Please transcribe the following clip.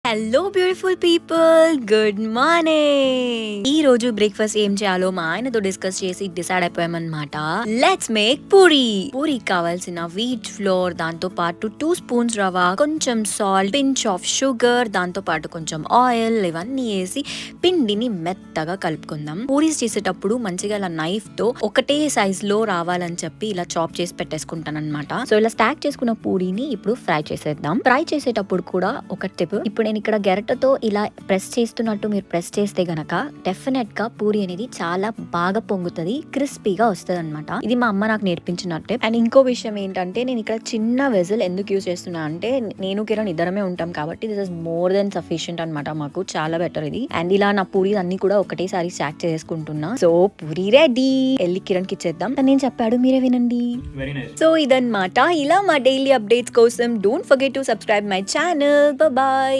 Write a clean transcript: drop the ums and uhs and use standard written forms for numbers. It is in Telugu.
Hello beautiful people, good morning. ఈ రోజు బ్రేక్ఫాస్ట్ ఏం చేయాలో మా ఆయనతో డిస్కస్ చేసి డిసైడ్ అయిపోయామన్నమాట. Let's make puri. పూరికి కావాల్సిన వీట్ ఫ్లోర్, దాంతో పాటు 2 స్పూన్స్ రవ్వ, కొంచెం సాల్ట్, పించ్ ఆఫ్ షుగర్, దాంతో పాటు కొంచెం ఆయిల్, ఇవన్నీ వేసి పిండిని మెత్తగా కలుపుకుందాం. పూరీస్ చేసేటప్పుడు మంచిగా ఇలా నైఫ్ తో ఒకటే సైజ్ లో రావాలని చెప్పి ఇలా చాప్ చేసి పెట్టేసుకుంటాను అనమాట. సో ఇలా స్టాక్ చేసుకున్న పూరీని ఇప్పుడు ఫ్రై చేసేద్దాం. ఫ్రై చేసేటప్పుడు కూడా ఒక టిప్, ఇప్పుడు నేను ఇక్కడ గెరటతో ఇలా ప్రెస్ చేస్తున్నట్టు మీరు ప్రెస్ చేస్తే గనక డెఫినెట్ గా పూరి అనేది చాలా బాగా పొంగుతుంది, క్రిస్పీగా వస్తుంది అనమాట. ఇది మా అమ్మ నాకు నేర్పించినట్టే. అండ్ ఇంకో విషయం ఏంటంటే, నేను ఇక్కడ చిన్న వెజల్ ఎందుకు యూజ్ చేస్తున్నా అంటే, నేను కిరణ్ ఇద్దరమే ఉంటాం కాబట్టి this is more than sufficient అనమాట. మాకు చాలా బెటర్ ఇది. అండ్ ఇలా నా పూరి అన్ని కూడా ఒకటేసారి స్టాక్ చేసుకుంటున్నా. సో పూరి రెడీ, వెళ్ళి కిరణ్ కి ఇచ్చేద్దాం. నేను చెప్పాడు మీరే వినండి. సో ఇదన్నమాట. ఇలా మా డైలీ అప్డేట్స్ కోసం don't forget to subscribe my channel. Bye.